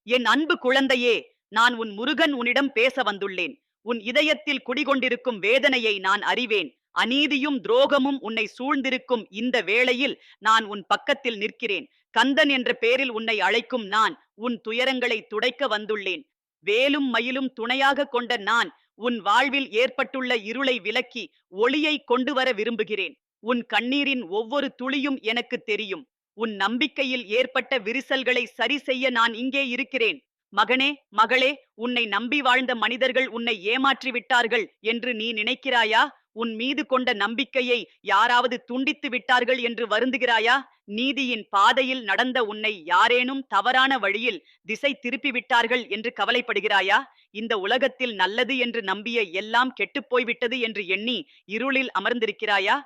என் அன்பு குழந்தையே, நான் உன் முருகன் உன்னிடம் பேச வந்துள்ளேன். உன் இதயத்தில் குடிகொண்டிருக்கும் வேதனையை நான் அறிவேன். அநீதியும் துரோகமும் உன்னை சூழ்ந்திருக்கும் இந்த வேளையில் நான் உன் பக்கத்தில் நிற்கிறேன். கந்தன் என்ற பெயரில் உன்னை அழைக்கும் நான் உன் துயரங்களை துடைக்க வந்துள்ளேன். வேலும் மயிலும் துணையாக கொண்ட நான் உன் வாழ்வில் ஏற்பட்டுள்ள இருளை விலக்கி ஒளியை கொண்டு வர விரும்புகிறேன். உன் கண்ணீரின் ஒவ்வொரு துளியும் எனக்கு தெரியும். உன் நம்பிக்கையில் ஏற்பட்ட விரிசல்களை சரி செய்ய நான் இங்கே இருக்கிறேன். மகனே, மகளே, உன்னை நம்பி வாழ்ந்த மனிதர்கள் உன்னை ஏமாற்றி விட்டார்கள் என்று நீ நினைக்கிறாயா? உன் மீது கொண்ட நம்பிக்கையை யாராவது துண்டித்து விட்டார்கள் என்று வருந்துகிறாயா? நீதியின் பாதையில் நடந்த உன்னை யாரேனும் தவறான வழியில் திசை திருப்பி விட்டார்கள் என்று கவலைப்படுகிறாயா? இந்த உலகத்தில் நல்லது என்று நம்பிய எல்லாம் கெட்டுப்போய்விட்டது என்று எண்ணி இருளில் அமர்ந்திருக்கிறாயா?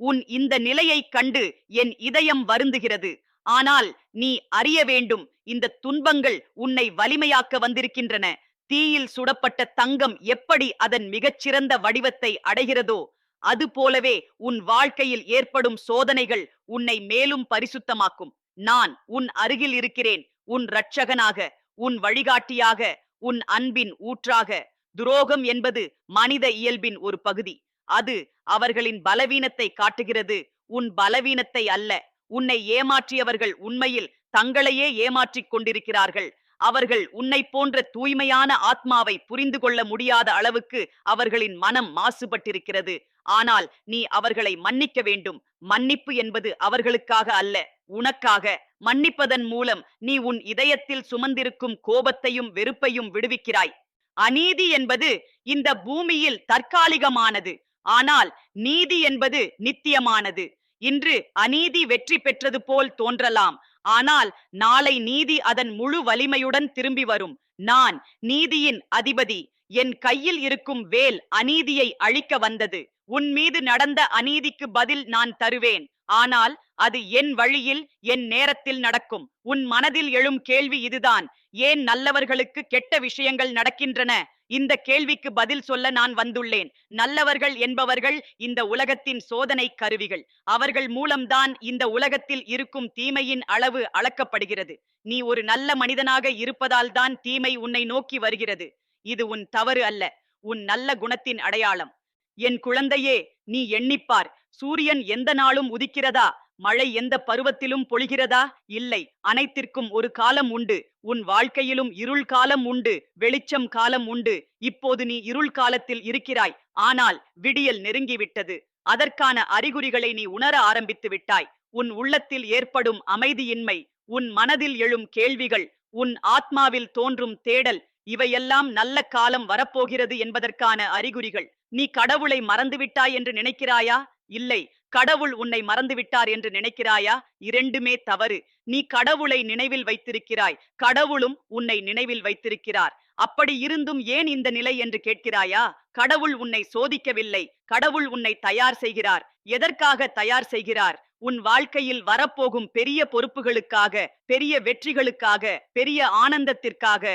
உன் இந்த நிலையைக் கண்டு என் இதயம் வருந்துகிறது. ஆனால் நீ அறிய வேண்டும், இந்த துன்பங்கள் உன்னை வலிமையாக்க வந்திருக்கின்றன. தீயில் சுடப்பட்ட தங்கம் எப்படி அதன் மிகச்சிறந்த வடிவத்தை அடைகிறதோ அதுபோலவே உன் வாழ்க்கையில் ஏற்படும் சோதனைகள் உன்னை மேலும் பரிசுத்தமாக்கும். நான் உன் அருகில் இருக்கிறேன், உன் இரட்சகனாக, உன் வழிகாட்டியாக, உன் அன்பின் ஊற்றாக. துரோகம் என்பது மனித இயல்பின் ஒரு பகுதி. அது அவர்களின் பலவீனத்தை காட்டுகிறது, உன் பலவீனத்தை அல்ல. உன்னை ஏமாற்றியவர்கள் உண்மையில் தங்களையே ஏமாற்றிக் கொண்டிருக்கிறார்கள். அவர்கள் உன்னை போன்ற தூய்மையான ஆத்மாவை புரிந்து கொள்ள முடியாத அளவுக்கு அவர்களின் மனம் மாசுபட்டிருக்கிறது. ஆனால் நீ அவர்களை மன்னிக்க வேண்டும். மன்னிப்பு என்பது அவர்களுக்காக அல்ல, உனக்காக. மன்னிப்பதன் மூலம் நீ உன் இதயத்தில் சுமந்திருக்கும் கோபத்தையும் வெறுப்பையும் விடுவிக்கிறாய். அநீதி என்பது இந்த பூமியில் தற்காலிகமானது, ஆனால் நீதி என்பது நித்தியமானது. இன்று அநீதி வெற்றி பெற்றது போல் தோன்றலாம், ஆனால் நாளை நீதி அதன் முழு வலிமையுடன் திரும்பி வரும். நான் நீதியின் அதிபதி. என் கையில் இருக்கும் வேல் அநீதியை அழிக்க வந்தது. உன் மீது நடந்த அநீதிக்கு பதில் நான் தருவேன். ஆனால் அது என் வழியில், என் நேரத்தில் நடக்கும். உன் மனதில் எழும் கேள்வி இதுதான்: ஏன் நல்லவர்களுக்கு கெட்ட விஷயங்கள் நடக்கின்றன? இந்த கேள்விக்கு பதில் சொல்ல நான் வந்துள்ளேன். நல்லவர்கள் என்பவர்கள் இந்த உலகத்தின் சோதனை கருவிகள். அவர்கள் மூலம்தான் இந்த உலகத்தில் இருக்கும் தீமையின் அளவு அளக்கப்படுகிறது. நீ ஒரு நல்ல மனிதனாக இருப்பதால் தான் தீமை உன்னை நோக்கி வருகிறது. இது உன் தவறு அல்ல, உன் நல்ல குணத்தின் அடையாளம். என் குழந்தையே, நீ எண்ணிப்பார். சூரியன் எந்த நாளும் உதிக்கிறதா? மழை எந்த பருவத்திலும் பொழிகிறதா? இல்லை. அனைத்திற்கும் ஒரு காலம் உண்டு. உன் வாழ்க்கையிலும் இருள் காலம் உண்டு, வெளிச்சம் காலம் உண்டு. இப்போது நீ இருள் காலத்தில் இருக்கிறாய், ஆனால் விடியல் நெருங்கிவிட்டது. அதற்கான அறிகுறிகளை நீ உணர ஆரம்பித்து விட்டாய். உன் உள்ளத்தில் ஏற்படும் அமைதியின்மை, உன் மனதில் எழும் கேள்விகள், உன் ஆத்மாவில் தோன்றும் தேடல், இவையெல்லாம் நல்ல காலம் வரப்போகிறது என்பதற்கான அறிகுறிகள். நீ கடவுளை மறந்துவிட்டாய் என்று நினைக்கிறாயா? இல்லை. கடவுள் உன்னை மறந்துவிட்டார் என்று நினைக்கிறாயா? இரண்டுமே தவறு. நீ கடவுளை நினைவில் வைத்திருக்கிறாய், கடவுளும் உன்னை நினைவில் வைத்திருக்கிறார். அப்படி இருந்தும் ஏன் இந்த நிலை என்று கேட்கிறாயா? கடவுள் உன்னை சோதிக்கவில்லை, கடவுள் உன்னை தயார் செய்கிறார். எதற்காக தயார் செய்கிறார்? உன் வாழ்க்கையில் வரப்போகும் பெரிய பொறுப்புகளுக்காக, பெரிய வெற்றிகளுக்காக, பெரிய ஆனந்தத்திற்காக.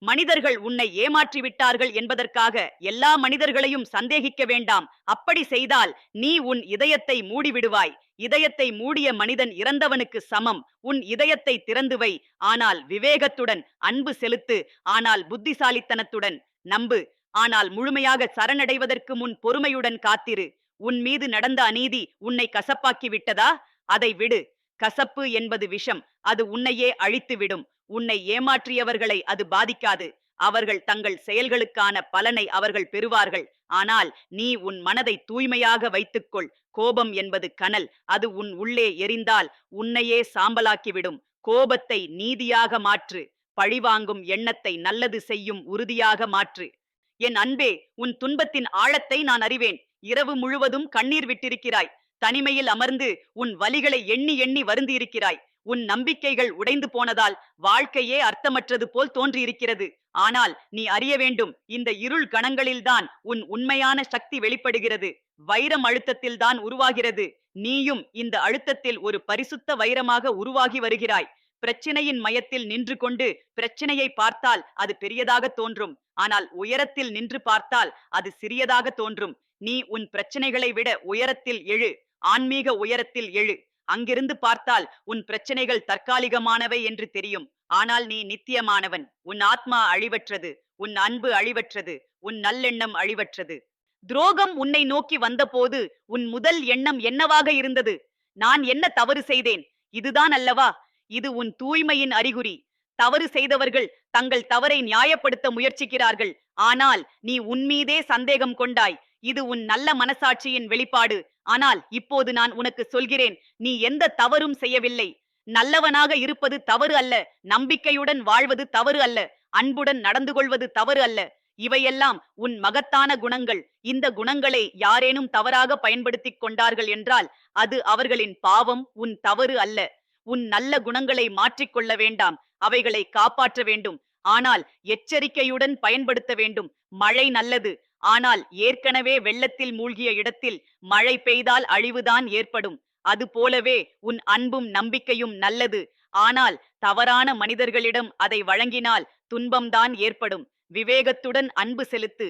மனிதர்கள் உன்னை ஏமாற்றி விட்டார்கள் என்பதற்காக எல்லா மனிதர்களையும் சந்தேகிக்க வேண்டாம். அப்படி செய்தால் நீ உன் இதயத்தை மூடிவிடுவாய். இதயத்தை மூடிய மனிதன் இறந்தவனுக்கு சமம். உன் இதயத்தை திறந்து வை, ஆனால் விவேகத்துடன். அன்பு செலுத்து, ஆனால் புத்திசாலித்தனத்துடன். நம்பு, ஆனால் முழுமையாக சரணடைவதற்கு முன் பொறுமையுடன் காத்திரு. உன் மீது நடந்த அநீதி உன்னை கசப்பாக்கி விட்டதா? அதை விடு. கசப்பு என்பது விஷம், அது உன்னையே அழித்து விடும். உன்னை ஏமாற்றியவர்களை அது பாதிக்காது. அவர்கள் தங்கள் செயல்களுக்கான பலனை அவர்கள் பெறுவார்கள். ஆனால் நீ உன் மனதை தூய்மையாக வைத்துக்கொள். கோபம் என்பது கனல், அது உன் உள்ளே எரிந்தால் உன்னையே சாம்பலாக்கிவிடும். கோபத்தை நீதியாக மாற்று. பழிவாங்கும் எண்ணத்தை நல்லது செய்யும் உறுதியாக மாற்று. என் அன்பே, உன் துன்பத்தின் ஆழத்தை நான் அறிவேன். இரவு முழுவதும் கண்ணீர் விட்டிருக்கிறாய். தனிமையில் அமர்ந்து உன் வலிகளை எண்ணி எண்ணி வருந்தி இருக்கிறாய். உன் நம்பிக்கைகள் உடைந்து போனதால் வாழ்க்கையே அர்த்தமற்றது போல் தோன்றியிருக்கிறது. ஆனால் நீ அறிய வேண்டும், இந்த இருள் கணங்களில்தான் உன் உண்மையான சக்தி வெளிப்படுகிறது. வைரம் அழுத்தத்தில் தான் உருவாகிறது. நீயும் இந்த அழுத்தத்தில் ஒரு பரிசுத்த வைரமாக உருவாகி வருகிறாய். பிரச்சனையின் மையத்தில் நின்று கொண்டு பிரச்சனையை பார்த்தால் அது பெரியதாக தோன்றும். ஆனால் உயரத்தில் நின்று பார்த்தால் அது சிறியதாக தோன்றும். நீ உன் பிரச்சனைகளை விட உயரத்தில் எழு. ஆன்மீக உயரத்தில் எழு. அங்கிருந்து பார்த்தால் உன் பிரச்சனைகள் தற்காலிகமானவை என்று தெரியும். ஆனால் நீ நித்தியமானவன். உன் ஆத்மா அழிவற்றது. உன் அன்பு அழிவற்றது. உன் நல்லெண்ணம் அழிவற்றது. துரோகம் உன்னை நோக்கி வந்தபோது உன் முதல் எண்ணம் என்னவாக இருந்தது? நான் என்ன தவறு செய்தேன்? இதுதான் அல்லவா? இது உன் தூய்மையின் அறிகுறி. தவறு செய்தவர்கள் தங்கள் தவறை நியாயப்படுத்த முயற்சிக்கிறார்கள். ஆனால் நீ உன்மீதே சந்தேகம் கொண்டாய். இது உன் நல்ல மனசாட்சியின் வெளிப்பாடு. ஆனால் இப்போது நான் உனக்கு சொல்கிறேன், நீ எந்த தவறும் செய்யவில்லை. நல்லவனாக இருப்பது தவறு அல்ல. நம்பிக்கையுடன் வாழ்வது தவறு அல்ல. அன்புடன் நடந்து கொள்வது தவறு அல்ல. இவையெல்லாம் உன் மகத்தான குணங்கள். இந்த குணங்களை யாரேனும் தவறாக பயன்படுத்திக் கொண்டார்கள் என்றால் அது அவர்களின் பாவம், உன் தவறு அல்ல. உன் நல்ல குணங்களை மாற்றிக்கொள்ள வேண்டாம். அவைகளை காப்பாற்ற வேண்டும். ஆனால் எச்சரிக்கையுடன் பயன்படுத்த வேண்டும். மழை நல்லது. ஆனால் ஏற்கனவே வெள்ளத்தில் மூழ்கிய இடத்தில் மழை பெய்தால் அழிவுதான் ஏற்படும். அது போலவே உன் அன்பும் நம்பிக்கையும் நல்லது. ஆனால் தவறான மனிதர்களிடம் அதை வழங்கினால் துன்பம்தான் ஏற்படும். விவேகத்துடன் அன்பு செலுத்து.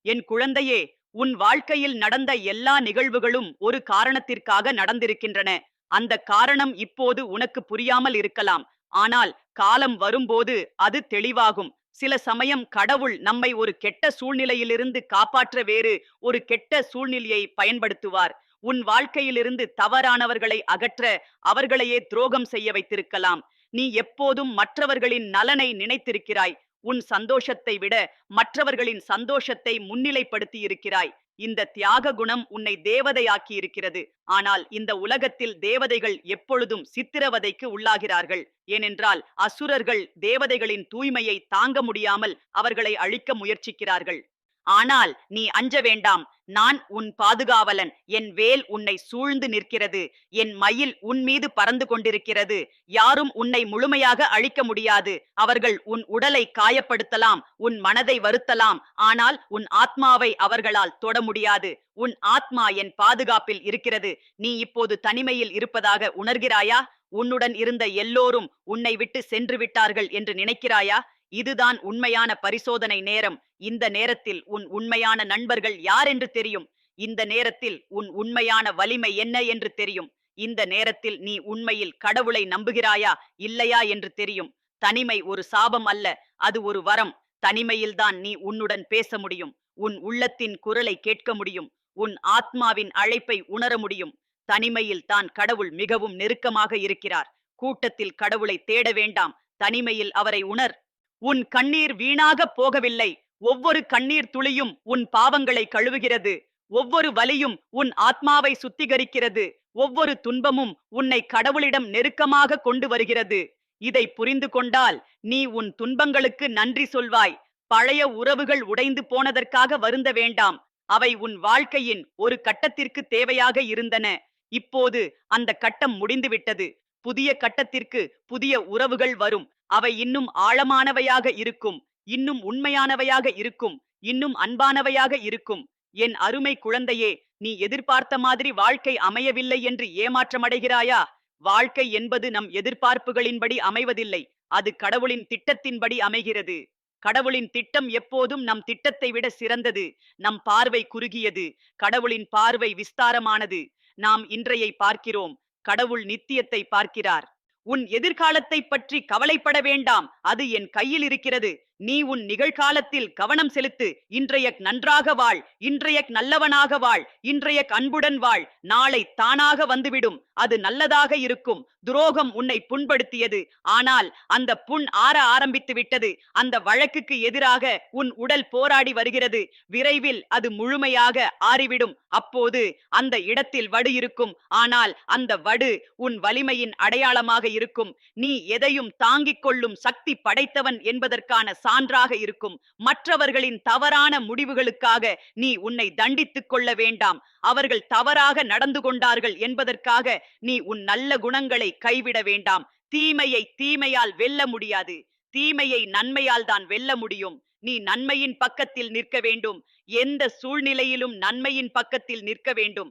என் குழந்தையே, உன் வாழ்க்கையில் நடந்த எல்லா நிகழ்வுகளும் ஒரு காரணத்திற்காக நடந்திருக்கின்றன. அந்த காரணம் இப்போது உனக்கு புரியாமல் இருக்கலாம். ஆனால் காலம் வரும்போது அது தெளிவாகும். சில சமயம் கடவுள் நம்மை ஒரு கெட்ட சூழ்நிலையிலிருந்து காப்பாற்ற வேறு ஒரு கெட்ட சூழ்நிலையை பயன்படுத்துவார். உன் வாழ்க்கையிலிருந்து தவறானவர்களை அகற்ற அவர்களையே துரோகம் செய்ய வைத்திருக்கலாம். நீ எப்போதும் மற்றவர்களின் நலனை நினைத்திருக்கிறாய். உன் சந்தோஷத்தை விட மற்றவர்களின் சந்தோஷத்தை முன்னிலைப்படுத்தி இருக்கிறாய். இந்த தியாக குணம் உன்னை தேவதையாக்கி இருக்கிறது. ஆனால் இந்த உலகத்தில் தேவதைகள் எப்பொழுதும் சித்திரவதைக்கு உள்ளாகிறார்கள். ஏனென்றால் அசுரர்கள் தேவதைகளின் தூய்மையை தாங்க முடியாமல் அவர்களை அழிக்க முயற்சிக்கிறார்கள். ஆனால் நீ அஞ்ச வேண்டாம். நான் உன் பாதுகாவலன். என் வேல் உன்னை சூழ்ந்து நிற்கிறது. என் மயில் உன் மீது பறந்து கொண்டிருக்கிறது. யாரும் உன்னை முழுமையாக அழிக்க முடியாது. அவர்கள் உன் உடலை காயப்படுத்தலாம், உன் மனதை வருத்தலாம். ஆனால் உன் ஆத்மாவை அவர்களால் தொட முடியாது. உன் ஆத்மா என் பாதுகாப்பில் இருக்கிறது. நீ இப்போது தனிமையில் இருப்பதாக உணர்கிறாயா? உன்னுடன் இருந்த எல்லோரும் உன்னை விட்டு சென்று விட்டார்கள் என்று நினைக்கிறாயா? இதுதான் உண்மையான பரிசோதனை நேரம். இந்த நேரத்தில் உன் உண்மையான நண்பர்கள் யார் என்று தெரியும். இந்த நேரத்தில் உன் உண்மையான வலிமை என்ன என்று தெரியும். இந்த நேரத்தில் நீ உண்மையில் கடவுளை நம்புகிறாயா இல்லையா என்று தெரியும். தனிமை ஒரு சாபம் அல்ல, அது ஒரு வரம். தனிமையில்தான் நீ உன்னுடன் பேச முடியும். உன் உள்ளத்தின் குரலை கேட்க முடியும். உன் ஆத்மாவின் அழைப்பை உணர முடியும். தனிமையில் தான் கடவுள் மிகவும் நெருக்கமாக இருக்கிறார். கூட்டத்தில் கடவுளை தேட வேண்டாம். தனிமையில் அவரை உணர். உன் கண்ணீர் வீணாக போகவில்லை. ஒவ்வொரு கண்ணீர் துளியும் உன் பாவங்களை கழுவுகிறது. ஒவ்வொரு வலியும் உன் ஆத்மாவை சுத்திகரிக்கிறது. ஒவ்வொரு துன்பமும் உன்னை கடவுளிடம் நெருக்கமாக கொண்டு வருகிறது. இதை புரிந்து கொண்டால் நீ உன் துன்பங்களுக்கு நன்றி சொல்வாய். பழைய உறவுகள் உடைந்து போனதற்காக வருந்த வேண்டாம். அவை உன் வாழ்க்கையின் ஒரு கட்டத்திற்கு தேவையாக இருந்தன. இப்போது அந்த கட்டம் முடிந்துவிட்டது. புதிய கட்டத்திற்கு புதிய உறவுகள் வரும். அவை இன்னும் ஆழமானவையாக இருக்கும். இன்னும் உண்மையானவையாக இருக்கும். இன்னும் அன்பானவையாக இருக்கும். என் அருமை குழந்தையே, நீ எதிர்பார்த்த மாதிரி வாழ்க்கை அமையவில்லை என்று ஏமாற்றமடைகிறாயா? வாழ்க்கை என்பது நம் எதிர்பார்ப்புகளின்படி அமைவதில்லை. அது கடவுளின் திட்டத்தின்படி அமைகிறது. கடவுளின் திட்டம் எப்போதும் நம் திட்டத்தை விட சிறந்தது. நம் பார்வை குறுகியது. கடவுளின் பார்வை விஸ்தாரமானது. நாம் இன்றையை பார்க்கிறோம். கடவுள் நித்தியத்தை பார்க்கிறார். உன் எதிர்காலத்தை பற்றி கவலைப்பட வேண்டாம். அது என் கையில் இருக்கிறது. நீ உன் நிகழ்காலத்தில் கவனம் செலுத்து. இன்றைய நன்றாக வாழ். இன்றைய நல்லவனாக வாழ். இன்றைய அன்புடன் வாழ். நாளை தானாக வந்துவிடும். அது நல்லதாக இருக்கும். துரோகம் உன்னை புண்படுத்தியது. ஆனால் அந்த புண் ஆற ஆரம்பித்து விட்டது. அந்த வழக்குக்கு எதிராக உன் உடல் போராடி வருகிறது. விரைவில் அது முழுமையாக ஆறிவிடும். அப்போது அந்த இடத்தில் வடு இருக்கும். ஆனால் அந்த வடு உன் வலிமையின் அடையாளமாக இருக்கும். நீ எதையும் தாங்கிக் கொள்ளும் சக்தி படைத்தவன் என்பதற்கான சான்றாக இருக்கும். மற்றவர்களின் தவறான முடிவுகளுக்காக நீ உன்னை தண்டித்துக் கொள்ள வேண்டாம். அவர்கள் தவறாக நடந்து கொண்டார்கள் என்பதற்காக நீ உன் நல்ல குணங்களை கைவிட வேண்டாம். தீமையை தீமையால் வெல்ல முடியாது. தீமையை நன்மையால் தான் வெல்ல முடியும். நீ நன்மையின் பக்கத்தில் நிற்க வேண்டும். எந்த சூழ்நிலையிலும் நன்மையின் பக்கத்தில் நிற்க வேண்டும்.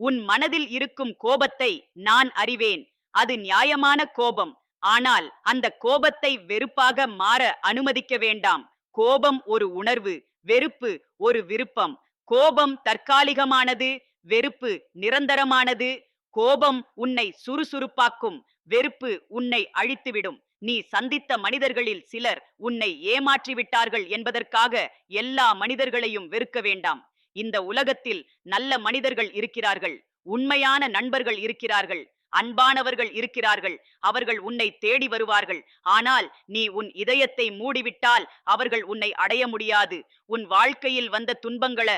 உன் மனதில் இருக்கும் கோபத்தை நான் அறிவேன். அது நியாயமான கோபம். ஆனால் அந்த கோபத்தை வெறுப்பாக மாற அனுமதிக்க வேண்டாம். கோபம் ஒரு உணர்வு, வெறுப்பு ஒரு விருப்பம். கோபம் தற்காலிகமானது, வெறுப்பு நிரந்தரமானது. கோபம் உன்னை சுறுசுறுப்பாக்கும். வெறுப்பு உன்னை அழித்துவிடும். நீ சந்தித்த மனிதர்களில் சிலர் உன்னை ஏமாற்றி விட்டார்கள் என்பதற்காக எல்லா மனிதர்களையும் வெறுக்க வேண்டாம். இந்த உலகத்தில் நல்ல மனிதர்கள் இருக்கிறார்கள். உண்மையான நண்பர்கள் இருக்கிறார்கள். அன்பானவர்கள் இருக்கிறார்கள். அவர்கள் உன்னை தேடி வருவார்கள். ஆனால் நீ உன் இதயத்தை மூடிவிட்டால் அவர்கள் உன்னை அடைய முடியாது. உன் வாழ்க்கையில் வந்த துன்பங்கள